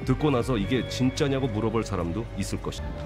듣고 나서 이게 진짜냐고 물어볼 사람도 있을 것입니다.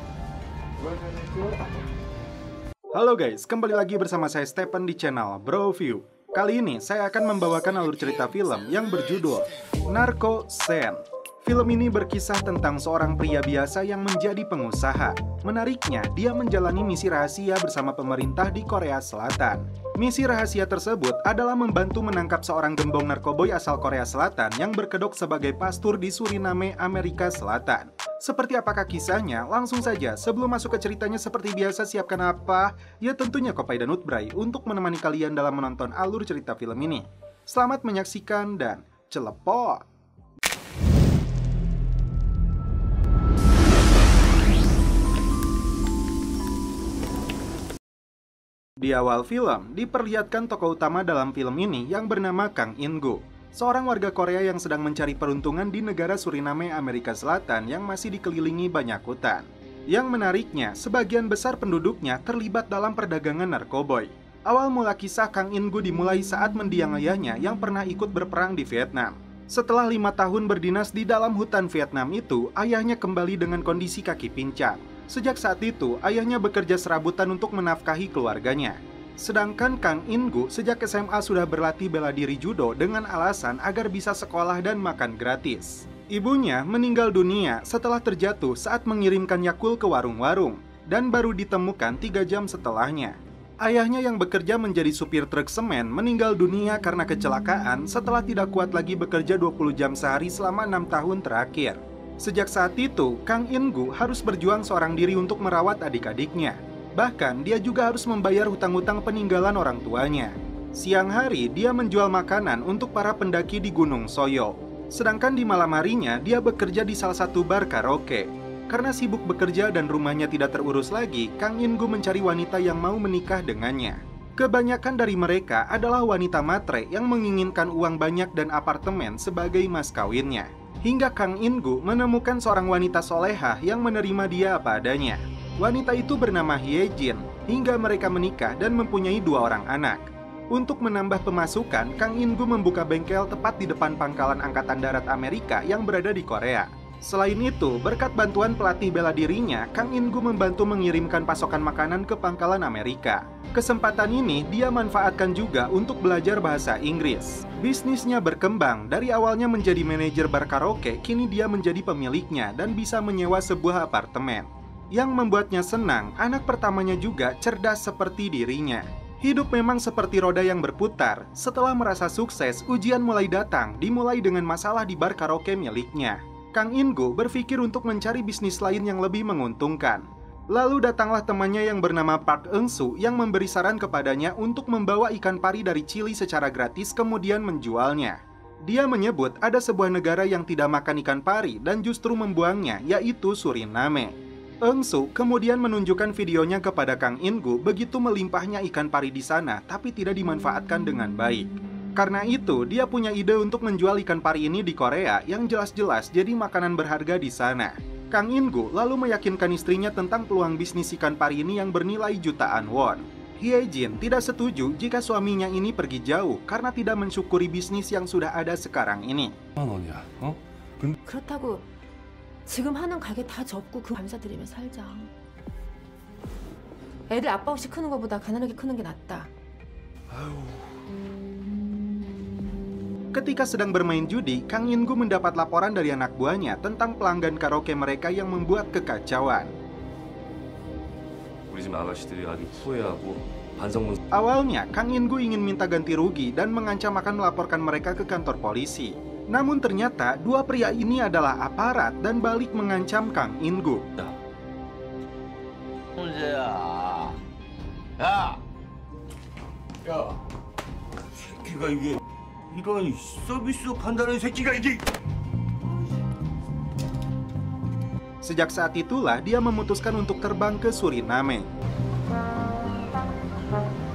Halo guys, kembali lagi bersama saya Stephen di channel Bro View. Kali ini saya akan membawakan alur cerita film yang berjudul Narco Saint. Film ini berkisah tentang seorang pria biasa yang menjadi pengusaha. Menariknya, dia menjalani misi rahasia bersama pemerintah di Korea Selatan. Misi rahasia tersebut adalah membantu menangkap seorang gembong narkoboy asal Korea Selatan yang berkedok sebagai pastur di Suriname, Amerika Selatan. Seperti apakah kisahnya? Langsung saja, sebelum masuk ke ceritanya seperti biasa, siapkan apa? Ya tentunya kopi dan nutbray untuk menemani kalian dalam menonton alur cerita film ini. Selamat menyaksikan dan celepot! Di awal film, diperlihatkan tokoh utama dalam film ini yang bernama Kang In-gu, seorang warga Korea yang sedang mencari peruntungan di negara Suriname, Amerika Selatan yang masih dikelilingi banyak hutan. Yang menariknya, sebagian besar penduduknya terlibat dalam perdagangan narkoboy. Awal mula kisah Kang In-gu dimulai saat mendiang ayahnya yang pernah ikut berperang di Vietnam. Setelah 5 tahun berdinas di dalam hutan Vietnam itu, ayahnya kembali dengan kondisi kaki pincang. Sejak saat itu, ayahnya bekerja serabutan untuk menafkahi keluarganya. Sedangkan Kang In-gu sejak SMA sudah berlatih bela diri judo dengan alasan agar bisa sekolah dan makan gratis. Ibunya meninggal dunia setelah terjatuh saat mengirimkan Yakul ke warung-warung dan baru ditemukan 3 jam setelahnya. Ayahnya yang bekerja menjadi supir truk semen meninggal dunia karena kecelakaan setelah tidak kuat lagi bekerja 20 jam sehari selama 6 tahun terakhir. Sejak saat itu, Kang In-gu harus berjuang seorang diri untuk merawat adik-adiknya. Bahkan, dia juga harus membayar hutang-hutang peninggalan orang tuanya. Siang hari, dia menjual makanan untuk para pendaki di Gunung Soyo. Sedangkan di malam harinya, dia bekerja di salah satu bar karaoke. Karena sibuk bekerja dan rumahnya tidak terurus lagi, Kang In-gu mencari wanita yang mau menikah dengannya. Kebanyakan dari mereka adalah wanita matre yang menginginkan uang banyak dan apartemen sebagai mas kawinnya. Hingga Kang In-gu menemukan seorang wanita solehah yang menerima dia apa adanya. Wanita itu bernama Hye-jin, hingga mereka menikah dan mempunyai 2 orang anak. Untuk menambah pemasukan, Kang In-gu membuka bengkel tepat di depan pangkalan Angkatan Darat Amerika yang berada di Korea. Selain itu, berkat bantuan pelatih bela dirinya, Kang In-gu membantu mengirimkan pasokan makanan ke pangkalan Amerika. Kesempatan ini dia manfaatkan juga untuk belajar bahasa Inggris. Bisnisnya berkembang, dari awalnya menjadi manajer bar karaoke, kini dia menjadi pemiliknya dan bisa menyewa sebuah apartemen. Yang membuatnya senang, anak pertamanya juga cerdas seperti dirinya. Hidup memang seperti roda yang berputar. Setelah merasa sukses, ujian mulai datang, dimulai dengan masalah di bar karaoke miliknya. Kang In-gu berpikir untuk mencari bisnis lain yang lebih menguntungkan. Lalu datanglah temannya yang bernama Park Eun-soo yang memberi saran kepadanya untuk membawa ikan pari dari Chili secara gratis kemudian menjualnya. Dia menyebut ada sebuah negara yang tidak makan ikan pari dan justru membuangnya, yaitu Suriname. Eun-soo kemudian menunjukkan videonya kepada Kang In-gu begitu melimpahnya ikan pari di sana tapi tidak dimanfaatkan dengan baik. Karena itu, dia punya ide untuk menjual ikan pari ini di Korea yang jelas-jelas jadi makanan berharga di sana. Kang In-gu lalu meyakinkan istrinya tentang peluang bisnis ikan pari ini yang bernilai jutaan won. Hye-jin tidak setuju jika suaminya ini pergi jauh karena tidak mensyukuri bisnis yang sudah ada sekarang ini. 그렇다고 지금 하는 가게 다 접고 그 감사드리며 살자. 애들 아빠 없이 크는 것보다 가난하게 크는 게 낫다. Ketika sedang bermain judi, Kang In-gu mendapat laporan dari anak buahnya tentang pelanggan karaoke mereka yang membuat kekacauan. Awalnya, Kang In-gu ingin minta ganti rugi dan mengancam akan melaporkan mereka ke kantor polisi. Namun ternyata, 2 pria ini adalah aparat dan balik mengancam Kang In-gu. 이런 서비스 판다는 새끼가 이게. Sejak saat itulah dia memutuskan untuk terbang ke Suriname.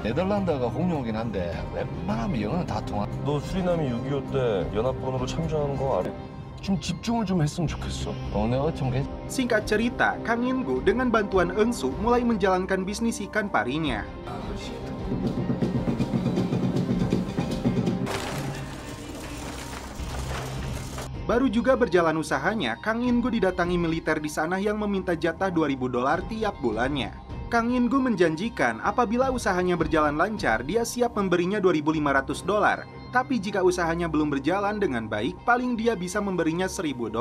네덜란드가 공용어긴 한데 웬만하면 영어는 다 통하. 너 수리남이 6.25 때 연합군으로 참전하는 거 알아? 좀 집중을 좀 했으면 좋겠어. 내가 좀 Singkat cerita, Kang In-gu dengan bantuan Eun-soo mulai menjalankan bisnis ikan parinya. Baru juga berjalan usahanya, Kang In-gu didatangi militer di sana yang meminta jatah $2.000 tiap bulannya. Kang In-gu menjanjikan apabila usahanya berjalan lancar, dia siap memberinya $2.500. Tapi jika usahanya belum berjalan dengan baik, paling dia bisa memberinya $1.000.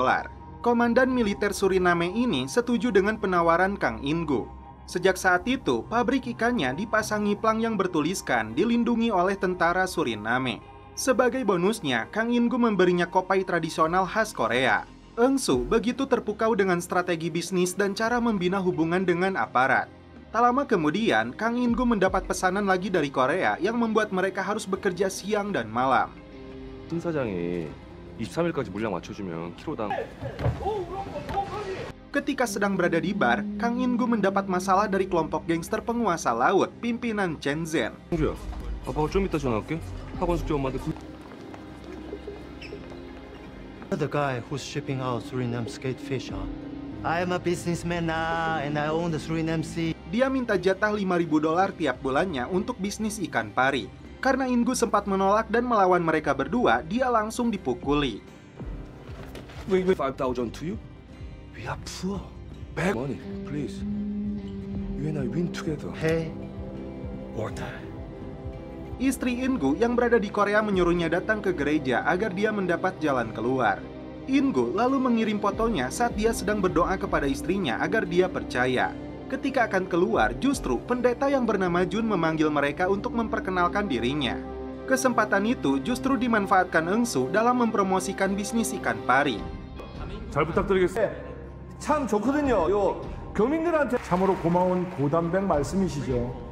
Komandan militer Suriname ini setuju dengan penawaran Kang In-gu. Sejak saat itu, pabrik ikannya dipasangi plang yang bertuliskan dilindungi oleh tentara Suriname. Sebagai bonusnya, Kang In-gu memberinya kopai tradisional khas Korea. Eung-su begitu terpukau dengan strategi bisnis dan cara membina hubungan dengan aparat. Tak lama kemudian, Kang In-gu mendapat pesanan lagi dari Korea yang membuat mereka harus bekerja siang dan malam. 신 사장이 23일까지 물량 맞춰주면 키로당. Ketika sedang berada di bar, Kang In-gu mendapat masalah dari kelompok gangster penguasa laut, pimpinan Chen Zhen. 형주야, 아빠가 좀 이따 전화할게. 학원 숙제 엄마한테 The guy who's shipping out Suriname skate fish, huh? I am a businessman now and I own the Suriname Sea. Dia minta jatah $5.000 tiap bulannya untuk bisnis ikan pari. Karena In-gu sempat menolak dan melawan mereka berdua, dia langsung dipukuli. Wait, 5,000 to you? We are poor. Back money, please. You and I win together. Hey, Or die. Istri In-gu yang berada di Korea menyuruhnya datang ke gereja agar dia mendapat jalan keluar. In-gu lalu mengirim fotonya saat dia sedang berdoa kepada istrinya agar dia percaya. Ketika akan keluar, justru pendeta yang bernama Jun memanggil mereka untuk memperkenalkan dirinya. Kesempatan itu justru dimanfaatkan Eung-su dalam mempromosikan bisnis ikan pari. 잘 부탁드리겠습니다. 참 좋거든요. 요 교민들한테 참으로 고마운 고단백 말씀이시죠.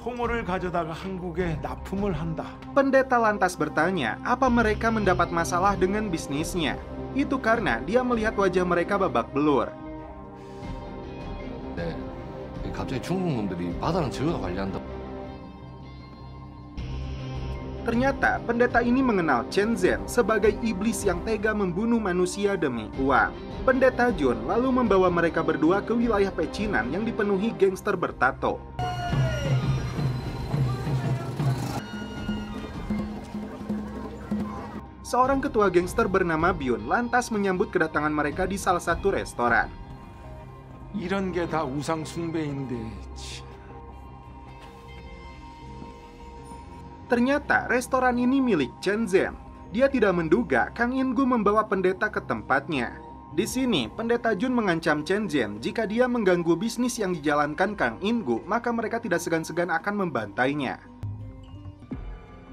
홍어를 가져다가 한국에 납품을 한다. Pendeta lantas bertanya apa mereka mendapat masalah dengan bisnisnya. Itu karena dia melihat wajah mereka babak belur. 네. 갑자기 중국 놈들이 바다랑 저희가 관리한다. Ternyata pendeta ini mengenal Chen Zhen sebagai iblis yang tega membunuh manusia demi uang. Pendeta Jun lalu membawa mereka berdua ke wilayah pecinan yang dipenuhi gangster bertato. Seorang ketua gangster bernama Byun lantas menyambut kedatangan mereka di salah satu restoran. 이런 게 다 우상 숭배인데. Ternyata restoran ini milik Chen Zhen. Dia tidak menduga Kang In-gu membawa pendeta ke tempatnya. Di sini, pendeta Jun mengancam Chen Zhen jika dia mengganggu bisnis yang dijalankan Kang In-gu, maka mereka tidak segan-segan akan membantainya.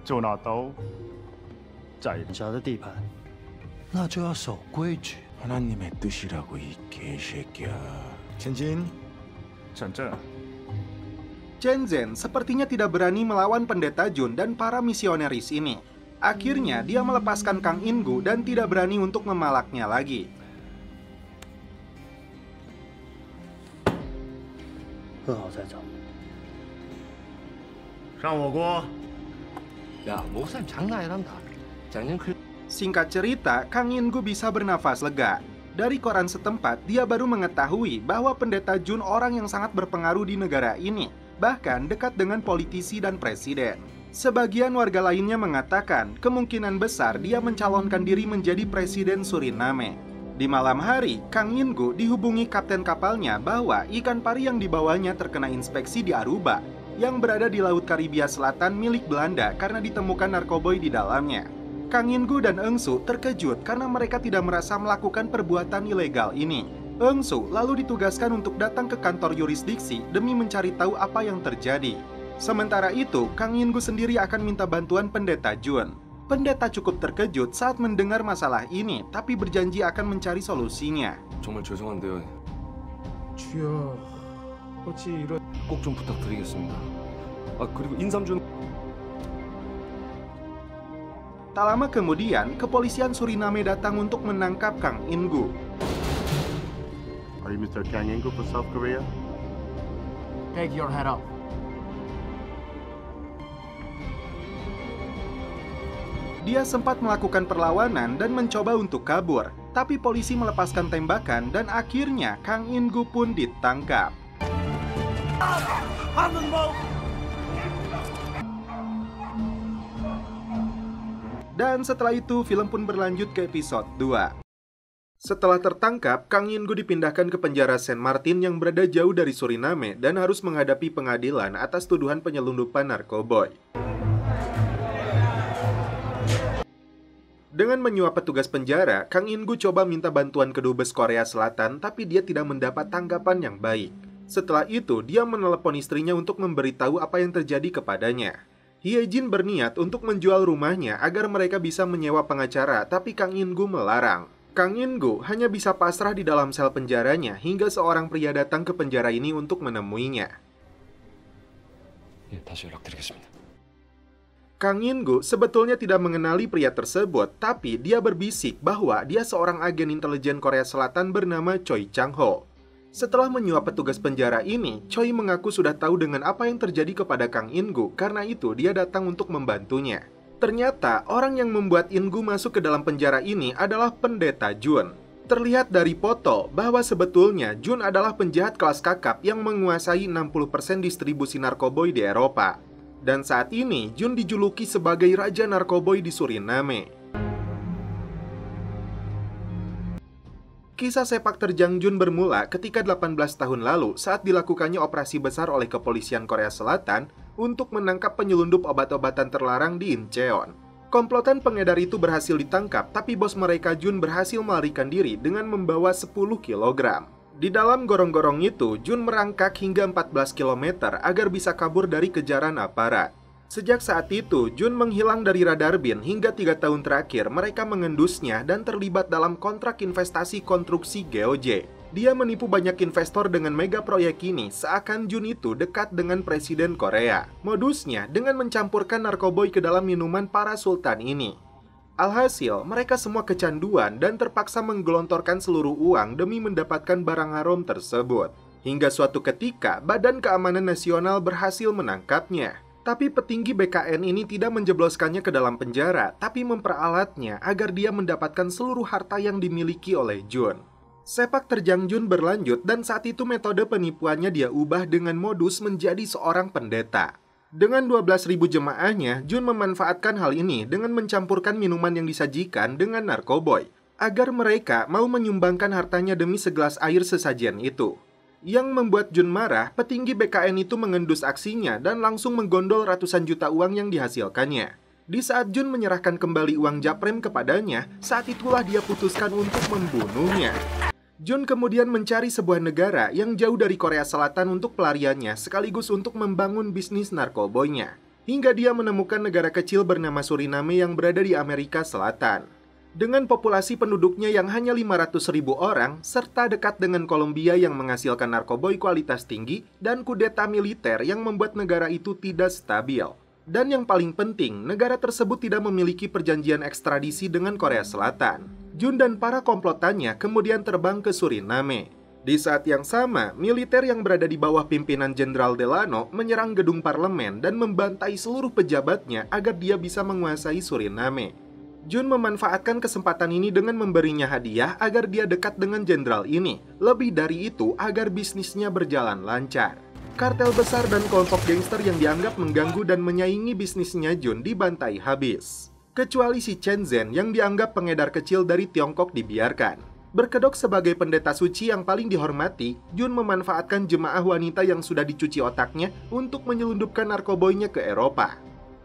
就拿刀宰小的地盘，那就要守规矩。 하나님의 뜻이라고 이 개새끼야. 첸진, 전자. Chen Zhen sepertinya tidak berani melawan pendeta Jun dan para misionaris ini. Akhirnya, dia melepaskan Kang In-gu dan tidak berani untuk memalaknya lagi. 야, 목사님 장난 아니란다. 작년 그 Singkat cerita, Kang In-gu bisa bernafas lega. Dari koran setempat, dia baru mengetahui bahwa pendeta Jun orang yang sangat berpengaruh di negara ini, bahkan dekat dengan politisi dan presiden. Sebagian warga lainnya mengatakan kemungkinan besar dia mencalonkan diri menjadi presiden Suriname. Di malam hari, Kang In-gu dihubungi kapten kapalnya bahwa ikan pari yang dibawanya terkena inspeksi di Aruba, yang berada di Laut Karibia Selatan milik Belanda karena ditemukan narkoboy di dalamnya. Kang In-gu dan Eung-su terkejut karena mereka tidak merasa melakukan perbuatan ilegal ini. Eung-su lalu ditugaskan untuk datang ke kantor yurisdiksi demi mencari tahu apa yang terjadi. Sementara itu, Kang In-gu sendiri akan minta bantuan pendeta Jun. Pendeta cukup terkejut saat mendengar masalah ini, tapi berjanji akan mencari solusinya. 정말 죄송한데요. 주여, 어찌 이런? 꼭 좀 부탁드리겠습니다. 아, 그리고 인삼준. Tak lama kemudian, kepolisian Suriname datang untuk menangkap Kang In-gu. Are you Mr. Kang In-gu from South Korea? Take your head up. Dia sempat melakukan perlawanan dan mencoba untuk kabur, tapi polisi melepaskan tembakan dan akhirnya Kang In-gu pun ditangkap. Dan setelah itu, film pun berlanjut ke episode 2. Setelah tertangkap, Kang In-gu dipindahkan ke penjara Saint Martin yang berada jauh dari Suriname dan harus menghadapi pengadilan atas tuduhan penyelundupan narkoboy. Dengan menyuap petugas penjara, Kang In-gu coba minta bantuan ke Dubes Korea Selatan, tapi dia tidak mendapat tanggapan yang baik. Setelah itu, dia menelepon istrinya untuk memberitahu apa yang terjadi kepadanya. Hye-jin berniat untuk menjual rumahnya agar mereka bisa menyewa pengacara, tapi Kang In-gu melarang. Kang In-gu hanya bisa pasrah di dalam sel penjaranya hingga seorang pria datang ke penjara ini untuk menemuinya. 예, 다시 연락드리겠습니다. Kang In-gu sebetulnya tidak mengenali pria tersebut, tapi dia berbisik bahwa dia seorang agen intelijen Korea Selatan bernama Choi Chang-ho. Setelah menyuap petugas penjara ini, Choi mengaku sudah tahu dengan apa yang terjadi kepada Kang In-gu, karena itu dia datang untuk membantunya. Ternyata, orang yang membuat In-gu masuk ke dalam penjara ini adalah Pendeta Jun. Terlihat dari foto bahwa sebetulnya Jun adalah penjahat kelas kakap yang menguasai 60% distribusi narkoboy di Eropa. Dan saat ini, Jun dijuluki sebagai Raja Narkoboy di Suriname. Kisah sepak terjang Jun bermula ketika 18 tahun lalu saat dilakukannya operasi besar oleh kepolisian Korea Selatan untuk menangkap penyelundup obat-obatan terlarang di Incheon. Komplotan pengedar itu berhasil ditangkap, tapi bos mereka Jun berhasil melarikan diri dengan membawa 10 kg. Di dalam gorong-gorong itu, Jun merangkak hingga 14 km agar bisa kabur dari kejaran aparat. Sejak saat itu, Jun menghilang dari radar BIN hingga 3 tahun terakhir mereka mengendusnya dan terlibat dalam kontrak investasi konstruksi GOJ. Dia menipu banyak investor dengan mega proyek ini, seakan Jun itu dekat dengan Presiden Korea. Modusnya dengan mencampurkan narkoboy ke dalam minuman para sultan ini. Alhasil, mereka semua kecanduan dan terpaksa menggelontorkan seluruh uang demi mendapatkan barang haram tersebut. Hingga suatu ketika, Badan Keamanan Nasional berhasil menangkapnya. Tapi petinggi BKN ini tidak menjebloskannya ke dalam penjara, tapi memperalatnya agar dia mendapatkan seluruh harta yang dimiliki oleh Jun. Sepak terjang Jun berlanjut dan saat itu metode penipuannya dia ubah dengan modus menjadi seorang pendeta. Dengan 12.000 jemaahnya, Jun memanfaatkan hal ini dengan mencampurkan minuman yang disajikan dengan narkoboy, agar mereka mau menyumbangkan hartanya demi segelas air sesajian itu. Yang membuat Jun marah, petinggi BKN itu mengendus aksinya dan langsung menggondol ratusan juta uang yang dihasilkannya. Di saat Jun menyerahkan kembali uang Japrem kepadanya, saat itulah dia putuskan untuk membunuhnya. Jun kemudian mencari sebuah negara yang jauh dari Korea Selatan untuk pelariannya sekaligus untuk membangun bisnis narkoboynya. Hingga dia menemukan negara kecil bernama Suriname yang berada di Amerika Selatan. Dengan populasi penduduknya yang hanya 500.000 orang, serta dekat dengan Kolombia yang menghasilkan narkoboy kualitas tinggi dan kudeta militer yang membuat negara itu tidak stabil. Dan yang paling penting, negara tersebut tidak memiliki perjanjian ekstradisi dengan Korea Selatan. Jun dan para komplotannya kemudian terbang ke Suriname. Di saat yang sama, militer yang berada di bawah pimpinan Jenderal Delano menyerang gedung parlemen dan membantai seluruh pejabatnya agar dia bisa menguasai Suriname. Jun memanfaatkan kesempatan ini dengan memberinya hadiah agar dia dekat dengan jenderal ini. Lebih dari itu, agar bisnisnya berjalan lancar. Kartel besar dan kelompok gangster yang dianggap mengganggu dan menyaingi bisnisnya Jun dibantai habis. Kecuali si Chen Zhen yang dianggap pengedar kecil dari Tiongkok dibiarkan. Berkedok sebagai pendeta suci yang paling dihormati, Jun memanfaatkan jemaah wanita yang sudah dicuci otaknya untuk menyelundupkan narkoboynya ke Eropa.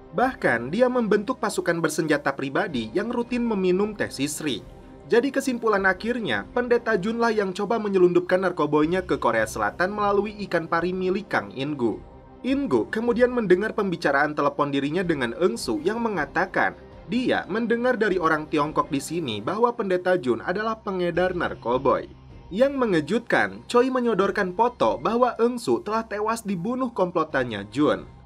Bahkan, dia membentuk pasukan bersenjata pribadi yang rutin meminum teh sisri. Jadi kesimpulan akhirnya, pendeta Junlah yang coba menyelundupkan narkoboynya ke Korea Selatan melalui ikan pari milik Kang In-gu. In-gu kemudian mendengar pembicaraan telepon dirinya dengan Eung-su yang mengatakan dia mendengar dari orang Tiongkok di sini bahwa pendeta Jun adalah pengedar narkoboy. Yang mengejutkan, Choi menyodorkan foto bahwa Eung-su telah tewas dibunuh komplotannya Jun.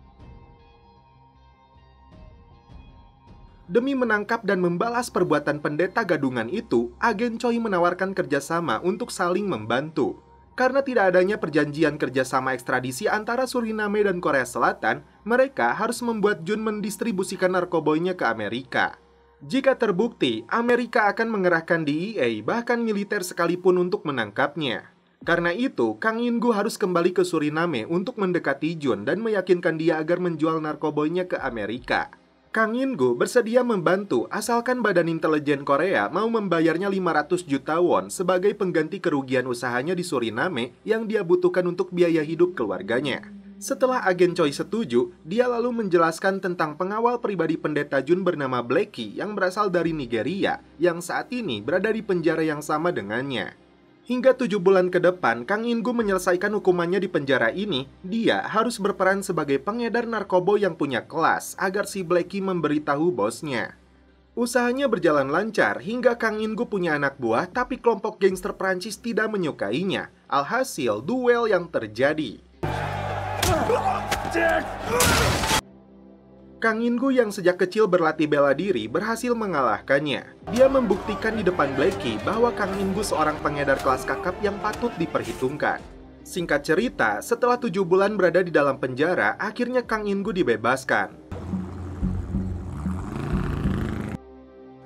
Demi menangkap dan membalas perbuatan pendeta gadungan itu, agen Choi menawarkan kerjasama untuk saling membantu. Karena tidak adanya perjanjian kerjasama ekstradisi antara Suriname dan Korea Selatan, mereka harus membuat Jun mendistribusikan narkoboynya ke Amerika. Jika terbukti, Amerika akan mengerahkan DEA bahkan militer sekalipun untuk menangkapnya. Karena itu, Kang In-gu harus kembali ke Suriname untuk mendekati Jun dan meyakinkan dia agar menjual narkoboynya ke Amerika. Kang In-gu bersedia membantu asalkan Badan Intelijen Korea mau membayarnya 500 juta won sebagai pengganti kerugian usahanya di Suriname yang dia butuhkan untuk biaya hidup keluarganya. Setelah agen Choi setuju, dia lalu menjelaskan tentang pengawal pribadi pendeta Jun bernama Blackie yang berasal dari Nigeria yang saat ini berada di penjara yang sama dengannya. Hingga 7 bulan ke depan, Kang In-gu menyelesaikan hukumannya di penjara ini, dia harus berperan sebagai pengedar narkoba yang punya kelas agar si Blackie memberitahu bosnya. Usahanya berjalan lancar hingga Kang In-gu punya anak buah, tapi kelompok gangster Prancis tidak menyukainya. Alhasil, duel yang terjadi. Kang In-gu yang sejak kecil berlatih bela diri berhasil mengalahkannya. Dia membuktikan di depan Blackie bahwa Kang In-gu seorang pengedar kelas kakap yang patut diperhitungkan. Singkat cerita, setelah 7 bulan berada di dalam penjara, akhirnya Kang In-gu dibebaskan.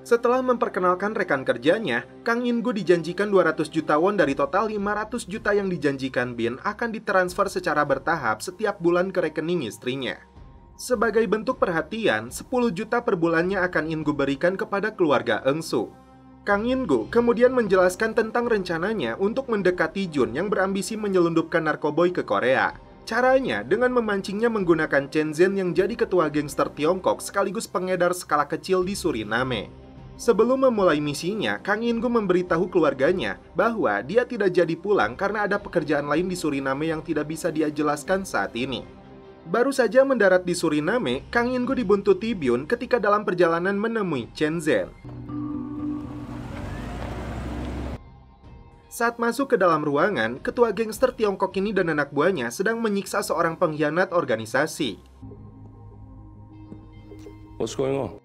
Setelah memperkenalkan rekan kerjanya, Kang In-gu dijanjikan 200 juta won dari total 500 juta yang dijanjikan Bin akan ditransfer secara bertahap setiap bulan ke rekening istrinya. Sebagai bentuk perhatian, 10 juta per bulannya akan In-gu berikan kepada keluarga Eungsu. Kang In-gu kemudian menjelaskan tentang rencananya untuk mendekati Jun yang berambisi menyelundupkan narkoboy ke Korea. Caranya dengan memancingnya menggunakan Chen Zhen yang jadi ketua gangster Tiongkok sekaligus pengedar skala kecil di Suriname. Sebelum memulai misinya, Kang In-gu memberitahu keluarganya bahwa dia tidak jadi pulang karena ada pekerjaan lain di Suriname yang tidak bisa dia jelaskan saat ini. Baru saja mendarat di Suriname, Kang In-gu dibuntuti Byun ketika dalam perjalanan menemui Chen Zhen. Saat masuk ke dalam ruangan, ketua gangster Tiongkok ini dan anak buahnya sedang menyiksa seorang pengkhianat organisasi. What's going on?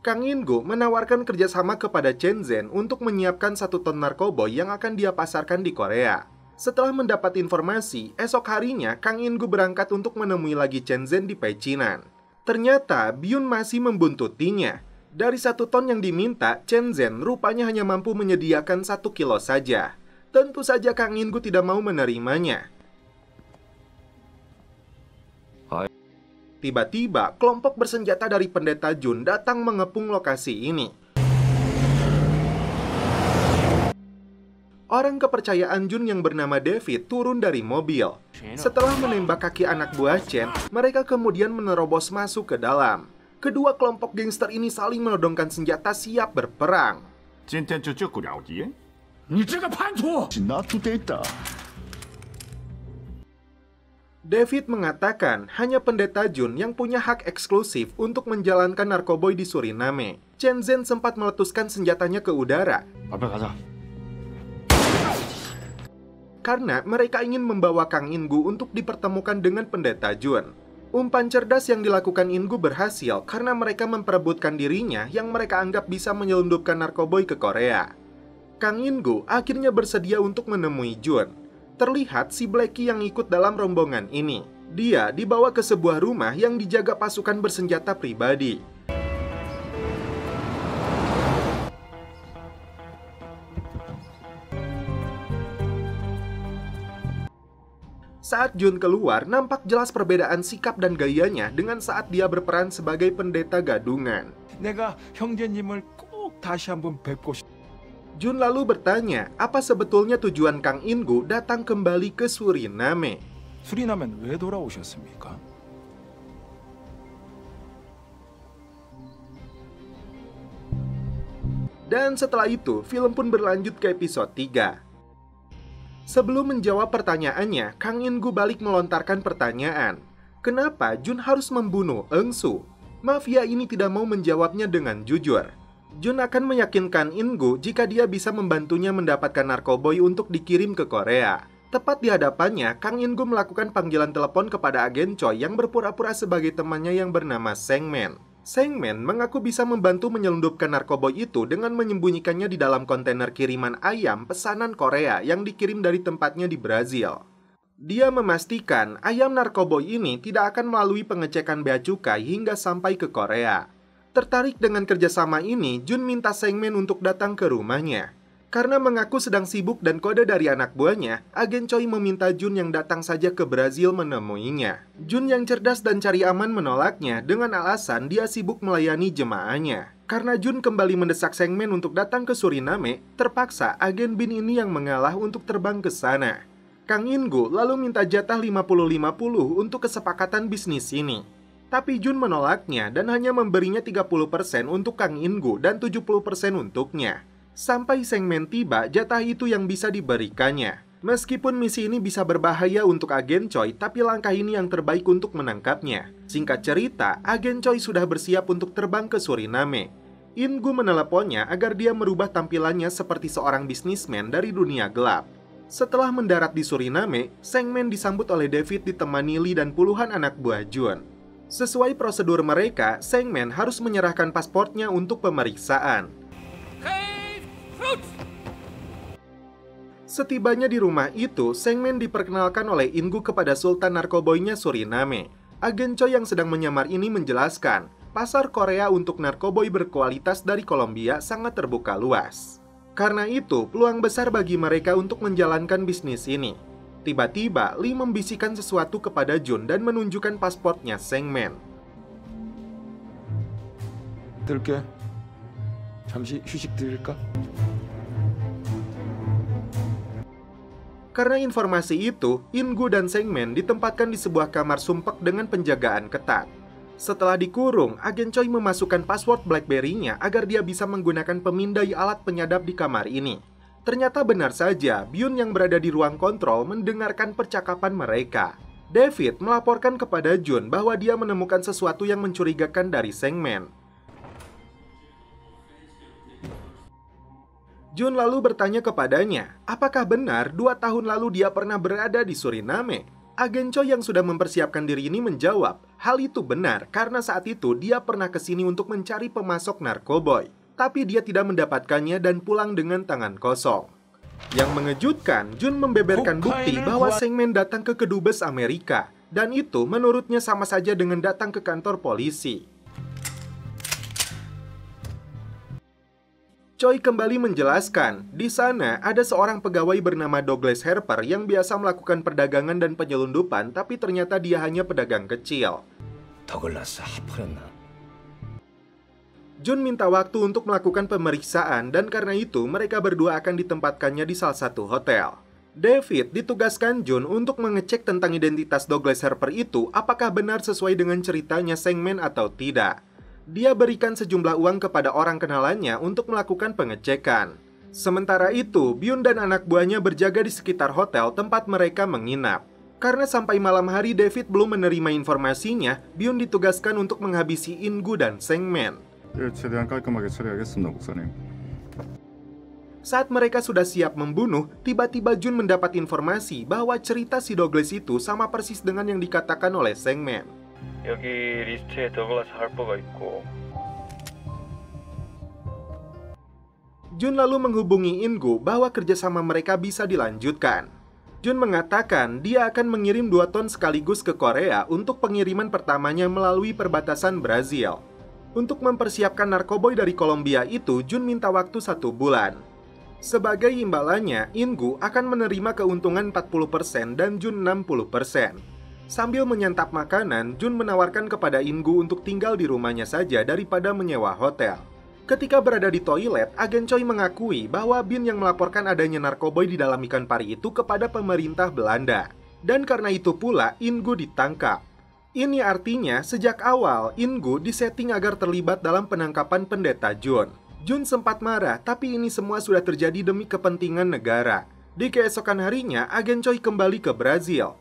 Kang In-gu menawarkan kerjasama kepada Chen Zhen untuk menyiapkan 1 ton narkoba yang akan dia pasarkan di Korea. Setelah mendapat informasi, esok harinya Kang In-gu berangkat untuk menemui lagi Chen Zhen di Pechinan. Ternyata Byun masih membuntutinya. Dari 1 ton yang diminta, Chen Zhen rupanya hanya mampu menyediakan 1 kilo saja. Tentu saja Kang In-gu tidak mau menerimanya. Tiba-tiba, kelompok bersenjata dari pendeta Jun datang mengepung lokasi ini. Orang kepercayaan Jun yang bernama David turun dari mobil. Setelah menembak kaki anak buah Chen, mereka kemudian menerobos masuk ke dalam. Kedua kelompok gangster ini saling menodongkan senjata siap berperang. David mengatakan hanya pendeta Jun yang punya hak eksklusif untuk menjalankan narkoboy di Suriname. Chen Zhen sempat meletuskan senjatanya ke udara. Karena mereka ingin membawa Kang In-gu untuk dipertemukan dengan pendeta Jun. Umpan cerdas yang dilakukan In-gu berhasil karena mereka memperebutkan dirinya yang mereka anggap bisa menyelundupkan narkoboy ke Korea. Kang In-gu akhirnya bersedia untuk menemui Jun. Terlihat si Blackie yang ikut dalam rombongan ini. Dia dibawa ke sebuah rumah yang dijaga pasukan bersenjata pribadi. Saat Jun keluar, nampak jelas perbedaan sikap dan gayanya dengan saat dia berperan sebagai pendeta gadungan. 내가 형제님을 꼭 다시 한번 뵙고 싶. Jun lalu bertanya, apa sebetulnya tujuan Kang In-gu datang kembali ke Suriname? 수리나면 왜 돌아오셨습니까? Dan setelah itu, film pun berlanjut ke episode 3. Sebelum menjawab pertanyaannya, Kang In-gu balik melontarkan pertanyaan. Kenapa Jun harus membunuh Eungsu? Mafia ini tidak mau menjawabnya dengan jujur. Jun akan meyakinkan In-gu jika dia bisa membantunya mendapatkan narkoboy untuk dikirim ke Korea. Tepat di hadapannya, Kang In-gu melakukan panggilan telepon kepada agen Choi yang berpura-pura sebagai temannya yang bernama Sengman. Sengman mengaku bisa membantu menyelundupkan narkoboy itu dengan menyembunyikannya di dalam kontainer kiriman ayam pesanan Korea yang dikirim dari tempatnya di Brazil. Dia memastikan ayam narkoboy ini tidak akan melalui pengecekan bea cukai hingga sampai ke Korea. Tertarik dengan kerjasama ini, Jun minta Sengman untuk datang ke rumahnya. Karena mengaku sedang sibuk dan kode dari anak buahnya, agen Choi meminta Jun yang datang saja ke Brazil menemuinya. Jun yang cerdas dan cari aman menolaknya dengan alasan dia sibuk melayani jemaahnya. Karena Jun kembali mendesak Sengmen untuk datang ke Suriname, terpaksa agen Bin ini yang mengalah untuk terbang ke sana. Kang In-gu lalu minta jatah 50-50 untuk kesepakatan bisnis ini. Tapi Jun menolaknya dan hanya memberinya 30% untuk Kang In-gu dan 70% untuknya. Sampai Sengmen tiba, jatah itu yang bisa diberikannya. Meskipun misi ini bisa berbahaya untuk agen Choi, tapi langkah ini yang terbaik untuk menangkapnya. Singkat cerita, agen Choi sudah bersiap untuk terbang ke Suriname. In-gu meneleponnya agar dia merubah tampilannya seperti seorang bisnismen dari dunia gelap. Setelah mendarat di Suriname, Sengmen disambut oleh David ditemani Lee dan puluhan anak buah Jun. Sesuai prosedur mereka, Sengmen harus menyerahkan pasportnya untuk pemeriksaan. Setibanya di rumah itu, Sengmen diperkenalkan oleh In-gu kepada Sultan narkoboynya Suriname. Agen Choi yang sedang menyamar ini menjelaskan, pasar Korea untuk narkoboy berkualitas dari Kolombia sangat terbuka luas. Karena itu, peluang besar bagi mereka untuk menjalankan bisnis ini. Tiba-tiba, Lee membisikkan sesuatu kepada Jun dan menunjukkan pasportnya Sengmen. 들게. 잠시 휴식 드릴까? Karena informasi itu, In-gu dan Sengmen ditempatkan di sebuah kamar sumpek dengan penjagaan ketat. Setelah dikurung, agen Choi memasukkan password BlackBerry-nya agar dia bisa menggunakan pemindai alat penyadap di kamar ini. Ternyata benar saja, Byun yang berada di ruang kontrol mendengarkan percakapan mereka. David melaporkan kepada Jun bahwa dia menemukan sesuatu yang mencurigakan dari Sengmen. Jun lalu bertanya kepadanya, apakah benar 2 tahun lalu dia pernah berada di Suriname? Agen Choi yang sudah mempersiapkan diri ini menjawab, hal itu benar karena saat itu dia pernah ke sini untuk mencari pemasok narkoboy. Tapi dia tidak mendapatkannya dan pulang dengan tangan kosong. Yang mengejutkan, Jun membeberkan bukti bahwa Sengmen datang ke kedubes Amerika. Dan itu menurutnya sama saja dengan datang ke kantor polisi. Choi kembali menjelaskan, di sana ada seorang pegawai bernama Douglas Harper yang biasa melakukan perdagangan dan penyelundupan, tapi ternyata dia hanya pedagang kecil. 더글라스 하퍼였나? Jun minta waktu untuk melakukan pemeriksaan dan karena itu mereka berdua akan ditempatkannya di salah satu hotel. David ditugaskan Jun untuk mengecek tentang identitas Douglas Harper itu apakah benar sesuai dengan ceritanya Sengmen atau tidak. Dia berikan sejumlah uang kepada orang kenalannya untuk melakukan pengecekan. Sementara itu, Byun dan anak buahnya berjaga di sekitar hotel tempat mereka menginap. Karena sampai malam hari David belum menerima informasinya, Byun ditugaskan untuk menghabisi In-gu dan Sengmen. 최대한 깔끔하게 처리하겠습니다, 목사님. Saat mereka sudah siap membunuh, tiba-tiba Jun mendapat informasi bahwa cerita si Douglas itu sama persis dengan yang dikatakan oleh Sengmen. 여기 리스트에 더글라스 할퍼가 있고. Jun lalu menghubungi In-gu bahwa kerjasama mereka bisa dilanjutkan. Jun mengatakan dia akan mengirim 2 ton sekaligus ke Korea untuk pengiriman pertamanya melalui perbatasan Brazil. Untuk mempersiapkan narkoboy dari Kolombia itu, Jun minta waktu 1 bulan. Sebagai imbalannya, In-gu akan menerima keuntungan 40% dan Jun 60%. Sambil menyantap makanan, Jun menawarkan kepada In-gu untuk tinggal di rumahnya saja daripada menyewa hotel. Ketika berada di toilet, agen Choi mengakui bahwa Bin yang melaporkan adanya narkoboy di dalam ikan pari itu kepada pemerintah Belanda. Dan karena itu pula, In-gu ditangkap. Ini artinya, sejak awal, In-gu disetting agar terlibat dalam penangkapan pendeta Jun. Jun sempat marah, tapi ini semua sudah terjadi demi kepentingan negara. Di keesokan harinya, agen Choi kembali ke Brazil.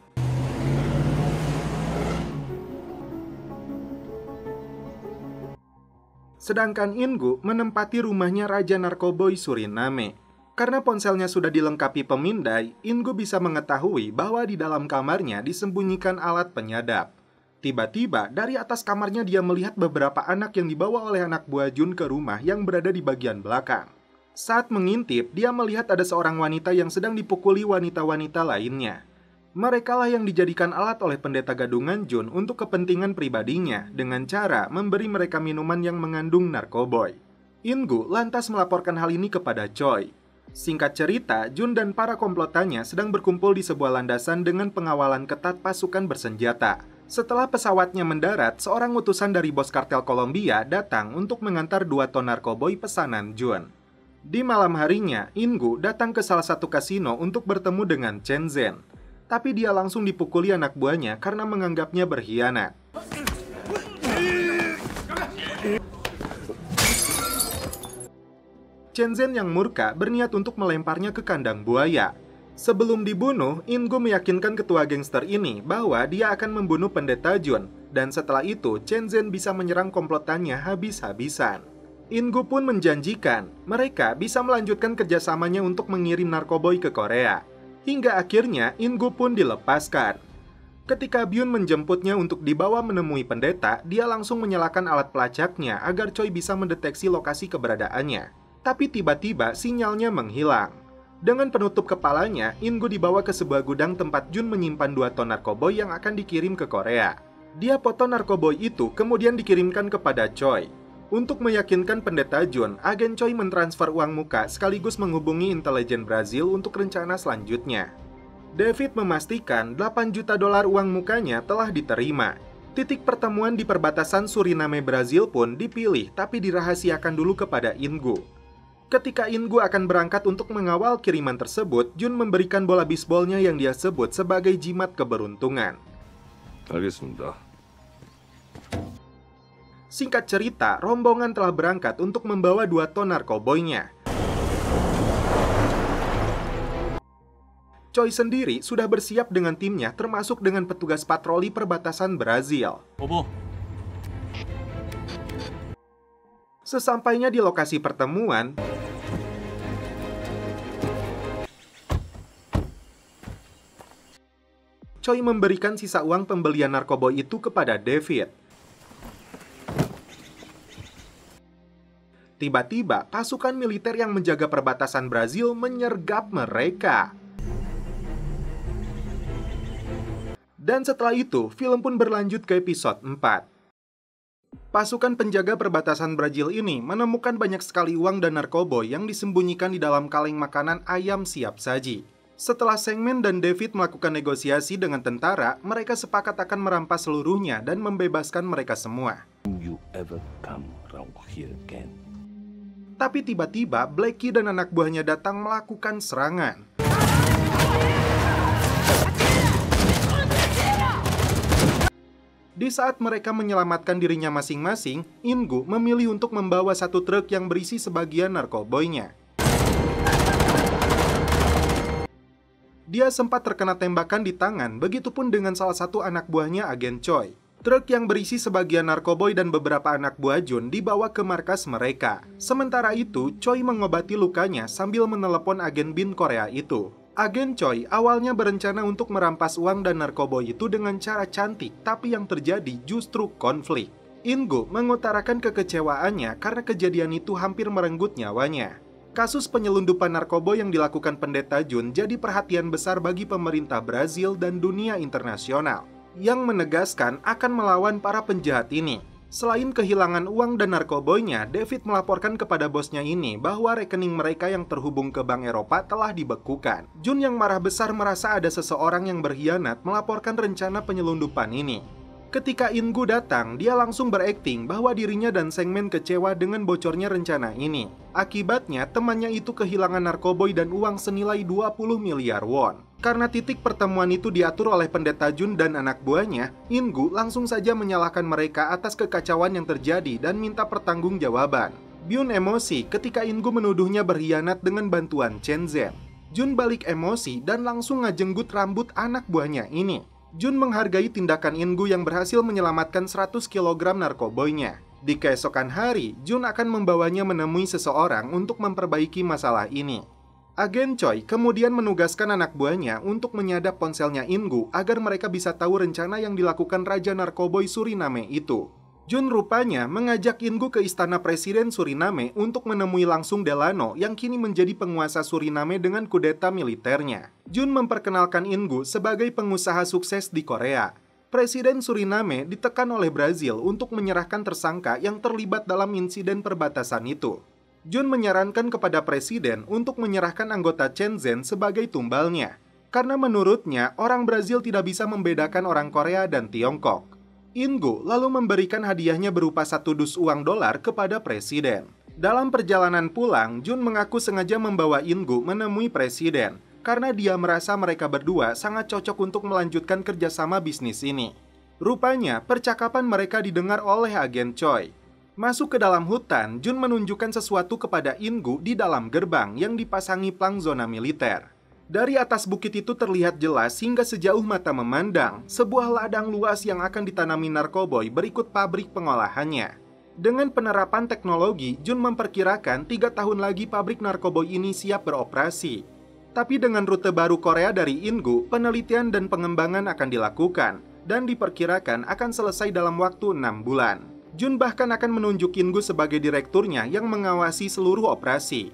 Sedangkan In-gu menempati rumahnya Raja Narkoboy Suriname. Karena ponselnya sudah dilengkapi pemindai, In-gu bisa mengetahui bahwa di dalam kamarnya disembunyikan alat penyadap. Tiba-tiba, dari atas kamarnya dia melihat beberapa anak yang dibawa oleh anak buah Jun ke rumah yang berada di bagian belakang. Saat mengintip, dia melihat ada seorang wanita yang sedang dipukuli wanita-wanita lainnya. Merekalah yang dijadikan alat oleh pendeta gadungan Jun untuk kepentingan pribadinya dengan cara memberi mereka minuman yang mengandung narkoboy. In-gu lantas melaporkan hal ini kepada Choi. Singkat cerita, Jun dan para komplotannya sedang berkumpul di sebuah landasan dengan pengawalan ketat pasukan bersenjata. Setelah pesawatnya mendarat, seorang utusan dari bos kartel Kolombia datang untuk mengantar 2 ton narkoboy pesanan Jun. Di malam harinya, In-gu datang ke salah satu kasino untuk bertemu dengan Chen Zhen. Tapi dia langsung dipukuli anak buahnya karena menganggapnya berkhianat. Chen Zhen yang murka berniat untuk melemparnya ke kandang buaya. Sebelum dibunuh, In-gu meyakinkan ketua gangster ini bahwa dia akan membunuh pendeta Jun. Dan setelah itu, Chen Zhen bisa menyerang komplotannya habis-habisan. In-gu pun menjanjikan mereka bisa melanjutkan kerjasamanya untuk mengirim narkoboy ke Korea. Hingga akhirnya In-gu pun dilepaskan. Ketika Byun menjemputnya untuk dibawa menemui pendeta, dia langsung menyalakan alat pelacaknya agar Choi bisa mendeteksi lokasi keberadaannya. Tapi tiba-tiba sinyalnya menghilang. Dengan penutup kepalanya, In-gu dibawa ke sebuah gudang tempat Jun menyimpan 2 ton narkoboy yang akan dikirim ke Korea. Dia foto narkoboy itu kemudian dikirimkan kepada Choi. Untuk meyakinkan pendeta Jun, agen Choi mentransfer uang muka sekaligus menghubungi intelijen Brazil untuk rencana selanjutnya. David memastikan 8 juta dolar uang mukanya telah diterima. Titik pertemuan di perbatasan Suriname Brazil pun dipilih tapi dirahasiakan dulu kepada In-gu. Ketika In-gu akan berangkat untuk mengawal kiriman tersebut, Jun memberikan bola bisbolnya yang dia sebut sebagai jimat keberuntungan. 알겠습니다. Singkat cerita, rombongan telah berangkat untuk membawa 2 ton narkoboynya. Choi sendiri sudah bersiap dengan timnya, termasuk dengan petugas patroli perbatasan Brazil. Sesampainya di lokasi pertemuan, Choi memberikan sisa uang pembelian narkoboy itu kepada David. Tiba-tiba, pasukan militer yang menjaga perbatasan Brazil menyergap mereka. Dan setelah itu, film pun berlanjut ke episode 4. Pasukan penjaga perbatasan Brazil ini menemukan banyak sekali uang dan narkoboy yang disembunyikan di dalam kaleng makanan ayam siap saji. Setelah Sengmen dan David melakukan negosiasi dengan tentara, mereka sepakat akan merampas seluruhnya dan membebaskan mereka semua. You ever come around here again? Tapi tiba-tiba, Blackie dan anak buahnya datang melakukan serangan. Di saat mereka menyelamatkan dirinya masing-masing, In-gu memilih untuk membawa satu truk yang berisi sebagian narkoboynya. Dia sempat terkena tembakan di tangan, begitupun dengan salah satu anak buahnya agen Choi. Truk yang berisi sebagian narkoboy dan beberapa anak buah Jun dibawa ke markas mereka. Sementara itu, Choi mengobati lukanya sambil menelepon agen Bin Korea itu. Agen Choi awalnya berencana untuk merampas uang dan narkoboy itu dengan cara cantik, tapi yang terjadi justru konflik. In-gu mengutarakan kekecewaannya karena kejadian itu hampir merenggut nyawanya. Kasus penyelundupan narkoboy yang dilakukan pendeta Jun jadi perhatian besar bagi pemerintah Brazil dan dunia internasional, yang menegaskan akan melawan para penjahat ini. Selain kehilangan uang dan narkoboynya, David melaporkan kepada bosnya ini bahwa rekening mereka yang terhubung ke Bank Eropa telah dibekukan. Jun yang marah besar merasa ada seseorang yang berkhianat melaporkan rencana penyelundupan ini. Ketika In-gu datang, dia langsung berakting bahwa dirinya dan Sengmen kecewa dengan bocornya rencana ini. Akibatnya, temannya itu kehilangan narkoboy dan uang senilai 20 miliar won. Karena titik pertemuan itu diatur oleh pendeta Jun dan anak buahnya, In-gu langsung saja menyalahkan mereka atas kekacauan yang terjadi dan minta pertanggungjawaban. Byun emosi ketika In-gu menuduhnya berkhianat dengan bantuan Chen Zhen. Jun balik emosi dan langsung ngajenggut rambut anak buahnya ini. Jun menghargai tindakan In-gu yang berhasil menyelamatkan 100 kg narkoboynya. Di keesokan hari, Jun akan membawanya menemui seseorang untuk memperbaiki masalah ini. Agen Choi kemudian menugaskan anak buahnya untuk menyadap ponselnya In-gu agar mereka bisa tahu rencana yang dilakukan Raja Narkoboy Suriname itu. Jun rupanya mengajak In-gu ke istana Presiden Suriname untuk menemui langsung Delano yang kini menjadi penguasa Suriname dengan kudeta militernya. Jun memperkenalkan In-gu sebagai pengusaha sukses di Korea. Presiden Suriname ditekan oleh Brazil untuk menyerahkan tersangka yang terlibat dalam insiden perbatasan itu. Jun menyarankan kepada presiden untuk menyerahkan anggota Chen Zhen sebagai tumbalnya. Karena menurutnya, orang Brazil tidak bisa membedakan orang Korea dan Tiongkok. In-gu lalu memberikan hadiahnya berupa 1 dus uang dolar kepada presiden. Dalam perjalanan pulang, Jun mengaku sengaja membawa In-gu menemui presiden karena dia merasa mereka berdua sangat cocok untuk melanjutkan kerjasama bisnis ini. Rupanya, percakapan mereka didengar oleh agen Choi. Masuk ke dalam hutan, Jun menunjukkan sesuatu kepada In-gu di dalam gerbang yang dipasangi plang zona militer. Dari atas bukit itu terlihat jelas hingga sejauh mata memandang, sebuah ladang luas yang akan ditanami narkoboy berikut pabrik pengolahannya. Dengan penerapan teknologi, Jun memperkirakan 3 tahun lagi pabrik narkoboy ini siap beroperasi. Tapi dengan rute baru Korea dari In-gu, penelitian dan pengembangan akan dilakukan, dan diperkirakan akan selesai dalam waktu 6 bulan. Jun bahkan akan menunjuk In-gu sebagai direkturnya yang mengawasi seluruh operasi.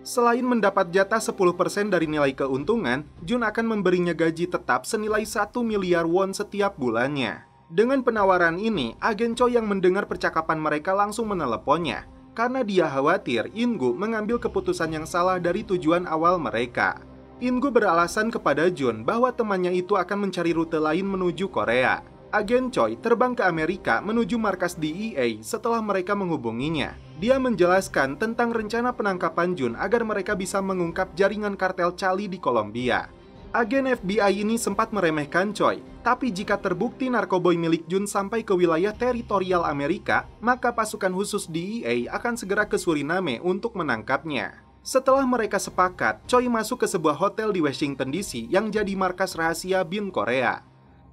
Selain mendapat jatah 10% dari nilai keuntungan, Jun akan memberinya gaji tetap senilai 1 miliar won setiap bulannya. Dengan penawaran ini, agen Choi yang mendengar percakapan mereka langsung meneleponnya, karena dia khawatir In-gu mengambil keputusan yang salah dari tujuan awal mereka. In-gu beralasan kepada Jun bahwa temannya itu akan mencari rute lain menuju Korea. Agen Choi terbang ke Amerika menuju markas DEA setelah mereka menghubunginya. Dia menjelaskan tentang rencana penangkapan Jun agar mereka bisa mengungkap jaringan kartel Cali di Kolombia. Agen FBI ini sempat meremehkan Choi, tapi jika terbukti narkoboy milik Jun sampai ke wilayah teritorial Amerika, maka pasukan khusus DEA akan segera ke Suriname untuk menangkapnya. Setelah mereka sepakat, Choi masuk ke sebuah hotel di Washington DC yang jadi markas rahasia BIN Korea.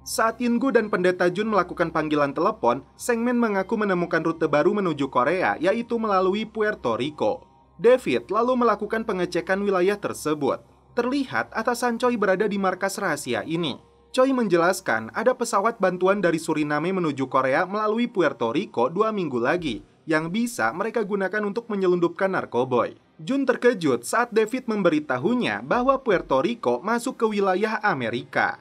Saat In-gu dan pendeta Jun melakukan panggilan telepon, Sengmen mengaku menemukan rute baru menuju Korea, yaitu melalui Puerto Rico. David lalu melakukan pengecekan wilayah tersebut. Terlihat atasan Choi berada di markas rahasia ini. Choi menjelaskan ada pesawat bantuan dari Suriname menuju Korea melalui Puerto Rico 2 minggu lagi, yang bisa mereka gunakan untuk menyelundupkan narkoboy. Jun terkejut saat David memberitahunya bahwa Puerto Rico masuk ke wilayah Amerika.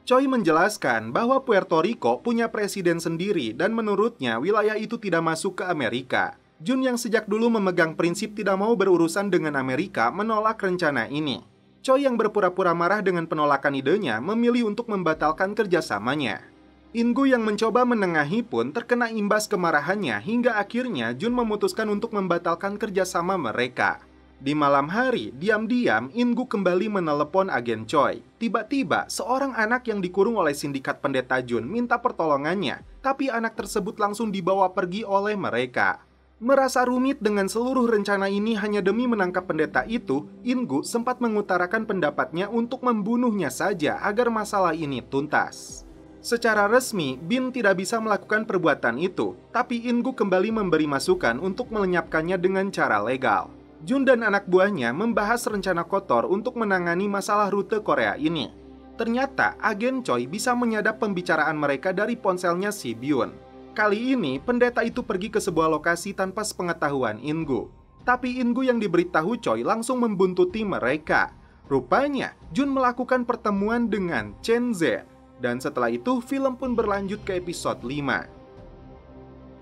Choi menjelaskan bahwa Puerto Rico punya presiden sendiri dan menurutnya wilayah itu tidak masuk ke Amerika. Jun yang sejak dulu memegang prinsip tidak mau berurusan dengan Amerika menolak rencana ini. Choi yang berpura-pura marah dengan penolakan idenya memilih untuk membatalkan kerjasamanya. In-gu yang mencoba menengahi pun terkena imbas kemarahannya hingga akhirnya Jun memutuskan untuk membatalkan kerjasama mereka. Di malam hari, diam-diam In-gu kembali menelepon agen Choi. Tiba-tiba, seorang anak yang dikurung oleh sindikat pendeta Jun minta pertolongannya, tapi anak tersebut langsung dibawa pergi oleh mereka. Merasa rumit dengan seluruh rencana ini hanya demi menangkap pendeta itu, In-gu sempat mengutarakan pendapatnya untuk membunuhnya saja agar masalah ini tuntas. Secara resmi, Bin tidak bisa melakukan perbuatan itu, tapi In-gu kembali memberi masukan untuk melenyapkannya dengan cara legal. Jun dan anak buahnya membahas rencana kotor untuk menangani masalah rute Korea ini. Ternyata, agen Choi bisa menyadap pembicaraan mereka dari ponselnya si Byun. Kali ini, pendeta itu pergi ke sebuah lokasi tanpa sepengetahuan In-gu. Tapi In-gu yang diberitahu Choi langsung membuntuti mereka. Rupanya, Jun melakukan pertemuan dengan Chen Zhen. Dan setelah itu, film pun berlanjut ke episode 5.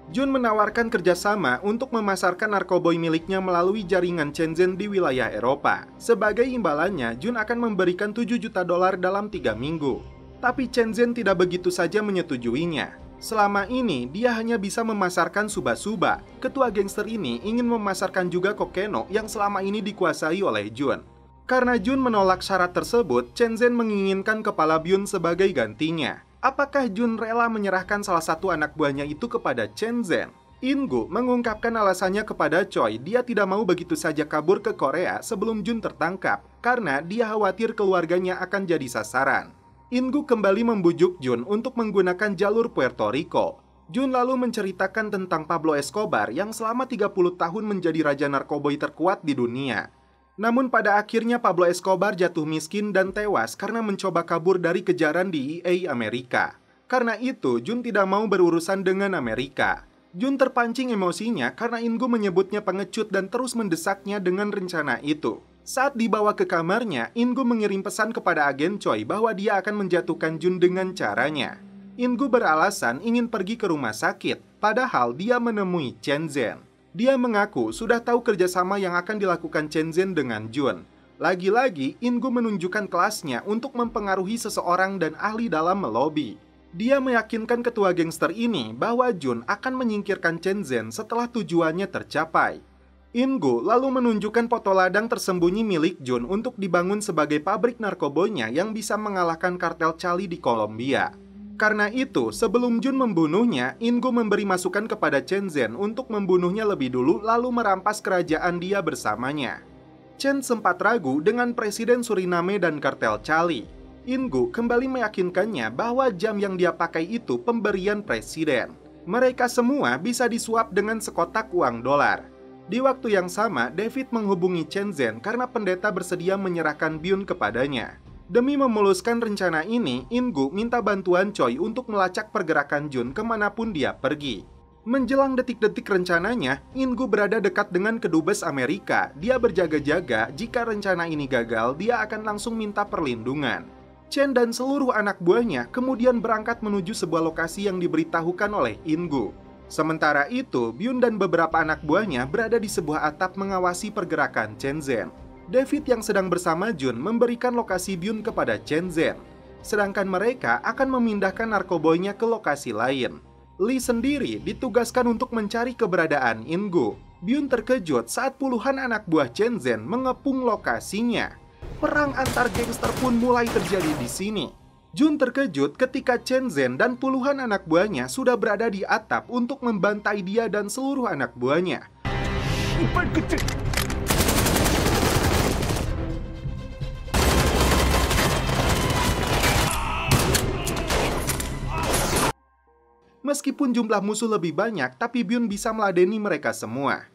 Jun menawarkan kerjasama untuk memasarkan narkoboy miliknya melalui jaringan Chen Zhen di wilayah Eropa. Sebagai imbalannya, Jun akan memberikan 7 juta dolar dalam 3 minggu. Tapi Chen Zhen tidak begitu saja menyetujuinya. Selama ini, dia hanya bisa memasarkan Suba-Suba. Ketua gangster ini ingin memasarkan juga Kokeno yang selama ini dikuasai oleh Jun. Karena Jun menolak syarat tersebut, Chen Zhen menginginkan kepala Byun sebagai gantinya. Apakah Jun rela menyerahkan salah satu anak buahnya itu kepada Chen Zhen? In-gu mengungkapkan alasannya kepada Choi, dia tidak mau begitu saja kabur ke Korea sebelum Jun tertangkap, karena dia khawatir keluarganya akan jadi sasaran. In-gu kembali membujuk Jun untuk menggunakan jalur Puerto Rico. Jun lalu menceritakan tentang Pablo Escobar yang selama 30 tahun menjadi raja narkoboy terkuat di dunia. Namun pada akhirnya Pablo Escobar jatuh miskin dan tewas karena mencoba kabur dari kejaran DEA Amerika. Karena itu, Jun tidak mau berurusan dengan Amerika. Jun terpancing emosinya karena In-gu menyebutnya pengecut dan terus mendesaknya dengan rencana itu. Saat dibawa ke kamarnya, In-gu mengirim pesan kepada agen Choi bahwa dia akan menjatuhkan Jun dengan caranya. In-gu beralasan ingin pergi ke rumah sakit, padahal dia menemui Chen Zhen. Dia mengaku sudah tahu kerjasama yang akan dilakukan Chen Zhen dengan Jun. Lagi-lagi, In Gu menunjukkan kelasnya untuk mempengaruhi seseorang dan ahli dalam melobi. Dia meyakinkan ketua gangster ini bahwa Jun akan menyingkirkan Chen Zhen setelah tujuannya tercapai. In Gu lalu menunjukkan foto ladang tersembunyi milik Jun untuk dibangun sebagai pabrik narkobonya yang bisa mengalahkan kartel Cali di Kolombia. Karena itu, sebelum Jun membunuhnya, In Gu memberi masukan kepada Chen Zhen untuk membunuhnya lebih dulu lalu merampas kerajaan dia bersamanya. Chen sempat ragu dengan Presiden Suriname dan kartel Cali. In Gu kembali meyakinkannya bahwa jam yang dia pakai itu pemberian presiden. Mereka semua bisa disuap dengan sekotak uang dolar. Di waktu yang sama, David menghubungi Chen Zhen karena pendeta bersedia menyerahkan Byun kepadanya. Demi memuluskan rencana ini, In Gu minta bantuan Choi untuk melacak pergerakan Jun kemanapun dia pergi. Menjelang detik-detik rencananya, In Gu berada dekat dengan kedubes Amerika. Dia berjaga-jaga, jika rencana ini gagal, dia akan langsung minta perlindungan. Chen dan seluruh anak buahnya kemudian berangkat menuju sebuah lokasi yang diberitahukan oleh In Gu. Sementara itu, Byun dan beberapa anak buahnya berada di sebuah atap mengawasi pergerakan Chen Zhen. David yang sedang bersama Jun memberikan lokasi Byun kepada Chen Zhen. Sedangkan mereka akan memindahkan narkoboynya ke lokasi lain. Lee sendiri ditugaskan untuk mencari keberadaan In Gu. Byun terkejut saat puluhan anak buah Chen Zhen mengepung lokasinya. Perang antar gangster pun mulai terjadi di sini. Jun terkejut ketika Chen Zhen dan puluhan anak buahnya sudah berada di atap untuk membantai dia dan seluruh anak buahnya. Meskipun jumlah musuh lebih banyak, tapi Byun bisa meladeni mereka semua.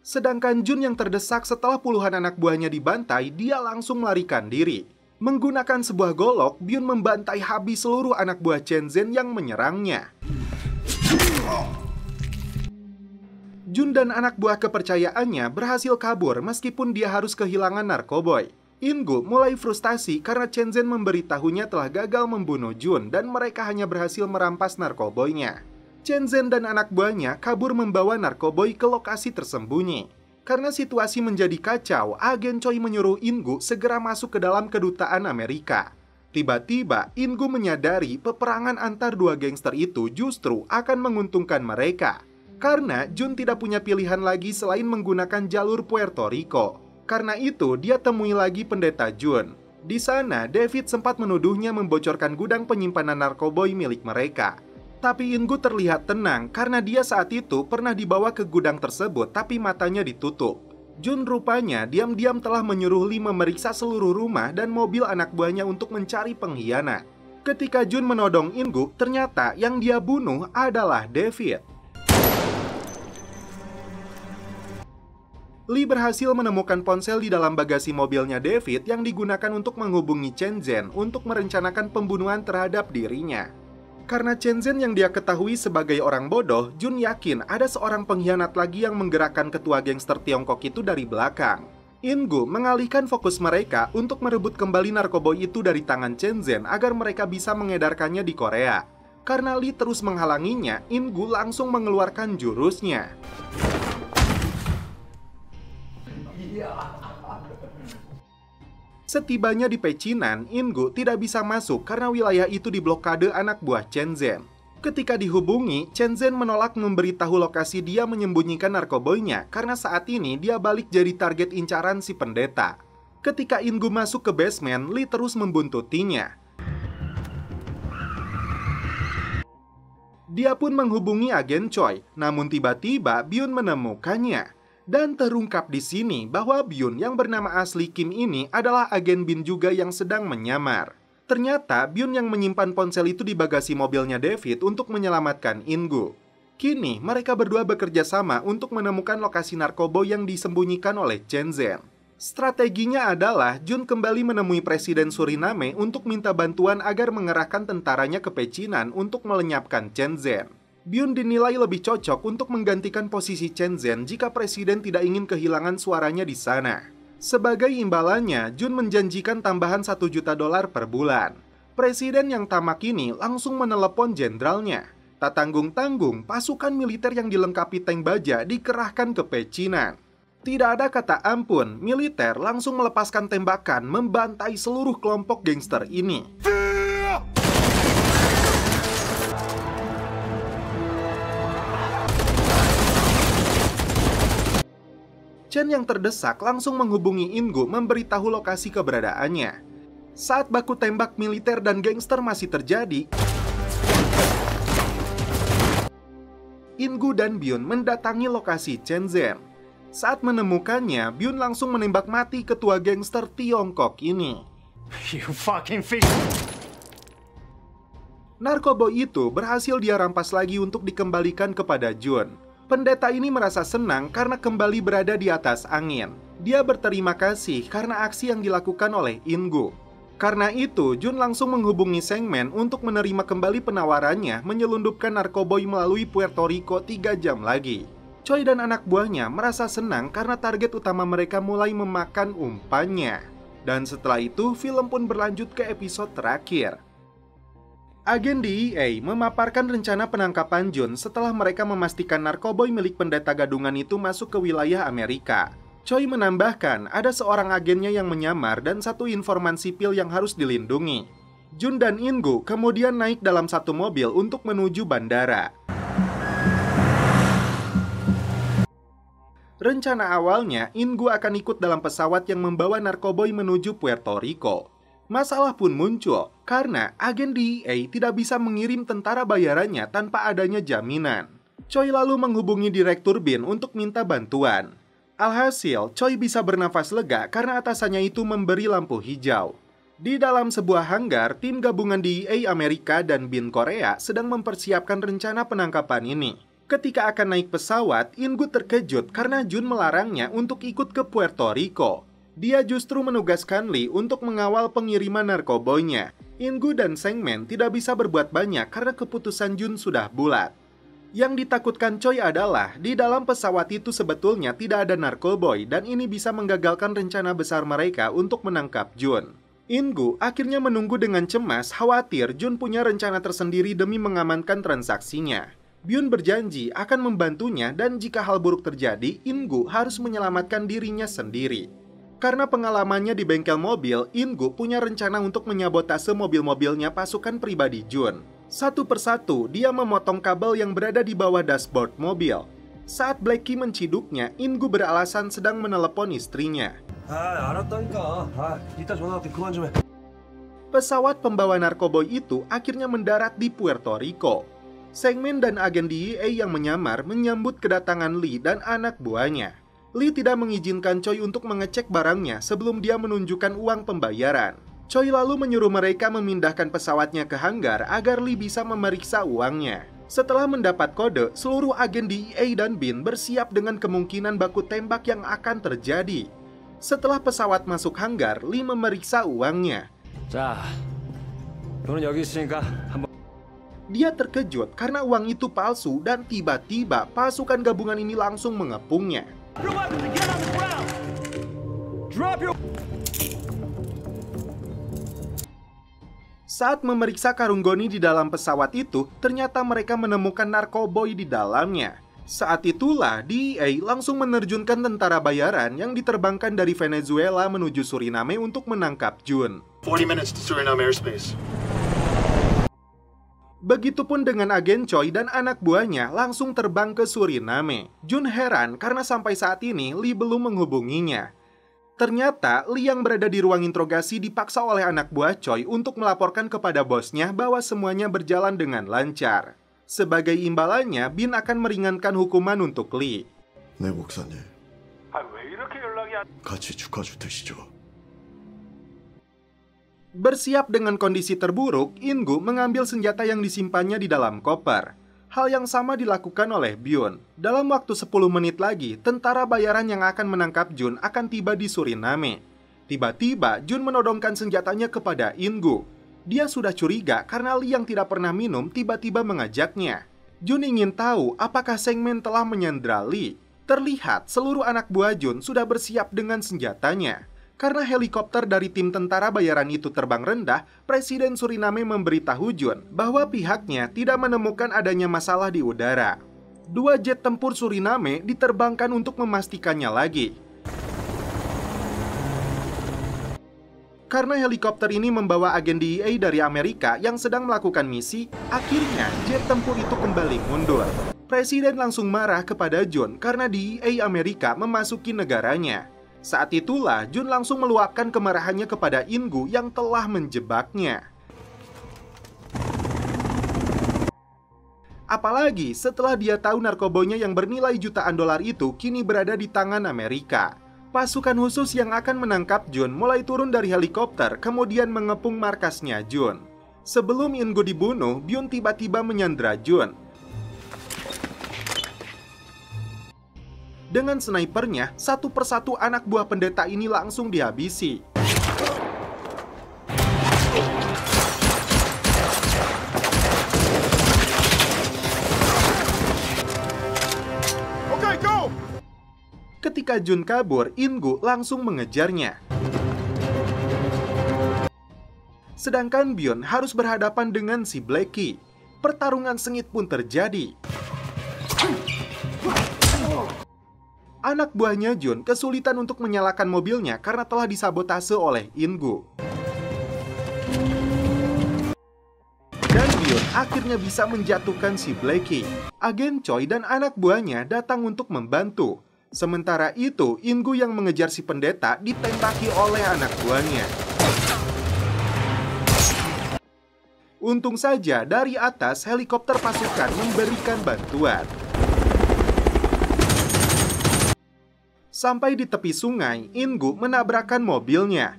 Sedangkan Jun yang terdesak setelah puluhan anak buahnya dibantai, dia langsung melarikan diri. Menggunakan sebuah golok, Byun membantai habis seluruh anak buah Chen Zhen yang menyerangnya. Jun dan anak buah kepercayaannya berhasil kabur meskipun dia harus kehilangan narkoboy. In Gu mulai frustasi karena Chen Zhen memberitahunya telah gagal membunuh Jun dan mereka hanya berhasil merampas narkoboynya. Chen Zhen dan anak buahnya kabur membawa narkoboy ke lokasi tersembunyi. Karena situasi menjadi kacau, agen Choi menyuruh In Gu segera masuk ke dalam kedutaan Amerika. Tiba-tiba, In Gu menyadari peperangan antar dua gangster itu justru akan menguntungkan mereka. Karena Jun tidak punya pilihan lagi selain menggunakan jalur Puerto Rico. Karena itu, dia temui lagi pendeta Jun. Di sana, David sempat menuduhnya membocorkan gudang penyimpanan narkoboy milik mereka. Tapi In Gu terlihat tenang karena dia saat itu pernah dibawa ke gudang tersebut tapi matanya ditutup. Jun rupanya diam-diam telah menyuruh Lee memeriksa seluruh rumah dan mobil anak buahnya untuk mencari pengkhianat. Ketika Jun menodong In Gu, ternyata yang dia bunuh adalah David. Lee berhasil menemukan ponsel di dalam bagasi mobilnya David yang digunakan untuk menghubungi Chen Zhen untuk merencanakan pembunuhan terhadap dirinya. Karena Chen Zhen yang dia ketahui sebagai orang bodoh, Jun yakin ada seorang pengkhianat lagi yang menggerakkan ketua gangster Tiongkok itu dari belakang. In Gu mengalihkan fokus mereka untuk merebut kembali narkoboy itu dari tangan Chen Zhen agar mereka bisa mengedarkannya di Korea. Karena Lee terus menghalanginya, In Gu langsung mengeluarkan jurusnya. Setibanya di pecinan, In Gu tidak bisa masuk karena wilayah itu diblokade anak buah Chen Zhen. Ketika dihubungi, Chen Zhen menolak memberitahu lokasi dia menyembunyikan narkoboynya karena saat ini dia balik jadi target incaran si pendeta. Ketika In Gu masuk ke basement, Lee terus membuntutinya. Dia pun menghubungi agen Choi, namun tiba-tiba Byun menemukannya. Dan terungkap di sini bahwa Byun yang bernama asli Kim ini adalah agen Bin juga yang sedang menyamar. Ternyata Byun yang menyimpan ponsel itu di bagasi mobilnya David untuk menyelamatkan In Gu. Kini mereka berdua bekerja sama untuk menemukan lokasi narkoba yang disembunyikan oleh Chen Zhen. Strateginya adalah Jun kembali menemui Presiden Suriname untuk minta bantuan agar mengerahkan tentaranya ke pecinan untuk melenyapkan Chen Zhen. Byun dinilai lebih cocok untuk menggantikan posisi Chen Zhen jika presiden tidak ingin kehilangan suaranya di sana. Sebagai imbalannya, Jun menjanjikan tambahan $1 juta per bulan. Presiden yang tamak ini langsung menelepon jenderalnya. Tak tanggung-tanggung, pasukan militer yang dilengkapi tank baja dikerahkan ke pecinan. Tidak ada kata ampun, militer langsung melepaskan tembakan membantai seluruh kelompok gangster ini. Chen yang terdesak langsung menghubungi In-gu memberitahu lokasi keberadaannya. Saat baku tembak militer dan gangster masih terjadi, In-gu dan Byun mendatangi lokasi Chen Zhen. Saat menemukannya, Byun langsung menembak mati ketua gangster Tiongkok ini. You fucking fish! Narkoba itu berhasil dia rampas lagi untuk dikembalikan kepada Jun. Pendeta ini merasa senang karena kembali berada di atas angin. Dia berterima kasih karena aksi yang dilakukan oleh In-gu. Karena itu, Jun langsung menghubungi Sengmen untuk menerima kembali penawarannya menyelundupkan narkoboy melalui Puerto Rico 3 jam lagi. Choi dan anak buahnya merasa senang karena target utama mereka mulai memakan umpannya. Dan setelah itu, film pun berlanjut ke episode terakhir. Agen DEA memaparkan rencana penangkapan Jun setelah mereka memastikan narkoboy milik pendeta gadungan itu masuk ke wilayah Amerika. Choi menambahkan ada seorang agennya yang menyamar dan satu informan sipil yang harus dilindungi. Jun dan In-gu kemudian naik dalam satu mobil untuk menuju bandara. Rencana awalnya, In-gu akan ikut dalam pesawat yang membawa narkoboy menuju Puerto Rico. Masalah pun muncul karena agen DEA tidak bisa mengirim tentara bayarannya tanpa adanya jaminan. Choi lalu menghubungi Direktur Bin untuk minta bantuan. Alhasil, Choi bisa bernafas lega karena atasannya itu memberi lampu hijau. Di dalam sebuah hanggar, tim gabungan DEA Amerika dan Bin Korea sedang mempersiapkan rencana penangkapan ini. Ketika akan naik pesawat, In-gu terkejut karena Jun melarangnya untuk ikut ke Puerto Rico. Dia justru menugaskan Lee untuk mengawal pengiriman narkoboynya. In-gu dan Sengmen tidak bisa berbuat banyak karena keputusan Jun sudah bulat. Yang ditakutkan Choi adalah di dalam pesawat itu sebetulnya tidak ada narkoboy dan ini bisa menggagalkan rencana besar mereka untuk menangkap Jun. In-gu akhirnya menunggu dengan cemas, khawatir Jun punya rencana tersendiri demi mengamankan transaksinya. Byun berjanji akan membantunya dan jika hal buruk terjadi, In-gu harus menyelamatkan dirinya sendiri. Karena pengalamannya di bengkel mobil, In-gu punya rencana untuk menyabotase mobil-mobilnya pasukan pribadi Jun. Satu persatu, dia memotong kabel yang berada di bawah dashboard mobil. Saat Blackie menciduknya, In-gu beralasan sedang menelepon istrinya. Pesawat pembawa narkoboy itu akhirnya mendarat di Puerto Rico. Sengmen dan agen DEA yang menyamar menyambut kedatangan Lee dan anak buahnya. Lee tidak mengizinkan Choi untuk mengecek barangnya sebelum dia menunjukkan uang pembayaran. Choi lalu menyuruh mereka memindahkan pesawatnya ke hanggar agar Lee bisa memeriksa uangnya. Setelah mendapat kode, seluruh agen DEA dan Bin bersiap dengan kemungkinan baku tembak yang akan terjadi. Setelah pesawat masuk hanggar, Lee memeriksa uangnya. Dia terkejut karena uang itu palsu dan tiba-tiba pasukan gabungan ini langsung mengepungnya. Saat memeriksa karung goni di dalam pesawat itu, ternyata mereka menemukan narkoboy di dalamnya. Saat itulah DEA langsung menerjunkan tentara bayaran yang diterbangkan dari Venezuela menuju Suriname untuk menangkap Jun. 40 minutes to Suriname airspace. Begitupun dengan agen Choi dan anak buahnya langsung terbang ke Suriname. Jun heran karena sampai saat ini Lee belum menghubunginya. Ternyata Lee yang berada di ruang interogasi dipaksa oleh anak buah Choi untuk melaporkan kepada bosnya bahwa semuanya berjalan dengan lancar. Sebagai imbalannya, Bin akan meringankan hukuman untuk Lee. 네 목사님. 왜 이렇게 연락이 같이 축하 주택시죠. Bersiap dengan kondisi terburuk, In-gu mengambil senjata yang disimpannya di dalam koper. Hal yang sama dilakukan oleh Byun. Dalam waktu 10 menit lagi, tentara bayaran yang akan menangkap Jun akan tiba di Suriname. Tiba-tiba, Jun menodongkan senjatanya kepada In-gu. Dia sudah curiga karena Lee yang tidak pernah minum tiba-tiba mengajaknya. Jun ingin tahu apakah Sengmen telah menyandra Lee. Terlihat seluruh anak buah Jun sudah bersiap dengan senjatanya. Karena helikopter dari tim tentara bayaran itu terbang rendah, Presiden Suriname memberitahu Jun bahwa pihaknya tidak menemukan adanya masalah di udara. 2 jet tempur Suriname diterbangkan untuk memastikannya lagi. Karena helikopter ini membawa agen DEA dari Amerika yang sedang melakukan misi, akhirnya jet tempur itu kembali mundur. Presiden langsung marah kepada Jun karena DEA Amerika memasuki negaranya. Saat itulah Jun langsung meluapkan kemarahannya kepada In-gu yang telah menjebaknya. Apalagi setelah dia tahu narkobonya yang bernilai jutaan dolar itu kini berada di tangan Amerika. Pasukan khusus yang akan menangkap Jun mulai turun dari helikopter kemudian mengepung markasnya Jun. Sebelum In-gu dibunuh, Byun tiba-tiba menyandra Jun. Dengan snipernya, satu persatu anak buah pendeta ini langsung dihabisi. Okay, go! Ketika Jun kabur, In-gu langsung mengejarnya. Sedangkan Byun harus berhadapan dengan si Blackie. Pertarungan sengit pun terjadi. Anak buahnya Jun kesulitan untuk menyalakan mobilnya karena telah disabotase oleh In-gu. Dan Byun akhirnya bisa menjatuhkan si Blackie. Agen Choi dan anak buahnya datang untuk membantu. Sementara itu, In-gu yang mengejar si pendeta ditembaki oleh anak buahnya. Untung saja dari atas helikopter pasukan memberikan bantuan. Sampai di tepi sungai, In-gu menabrakkan mobilnya.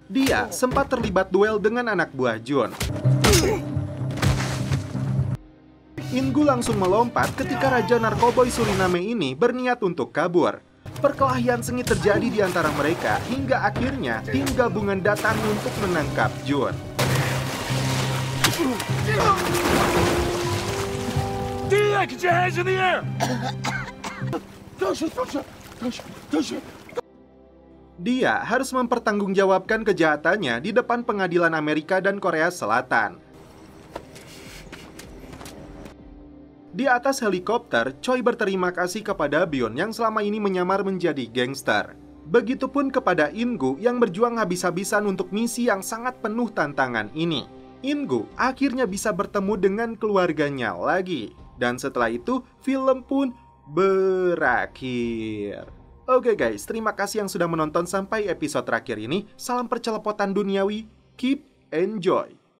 Dia sempat terlibat duel dengan anak buah Jun. In-gu langsung melompat ketika Raja Narkoboy Suriname ini berniat untuk kabur. Perkelahian sengit terjadi di antara mereka hingga akhirnya tim gabungan datang untuk menangkap Jun. Get your hands in the air! Dia harus mempertanggungjawabkan kejahatannya di depan pengadilan Amerika dan Korea Selatan. Di atas helikopter, Choi berterima kasih kepada Byun yang selama ini menyamar menjadi gangster. Begitupun kepada In-gu yang berjuang habis-habisan untuk misi yang sangat penuh tantangan ini. In-gu akhirnya bisa bertemu dengan keluarganya lagi. Dan setelah itu, film pun berakhir. Oke guys, terima kasih yang sudah menonton sampai episode terakhir ini. Salam percelepotan duniawi, keep enjoy!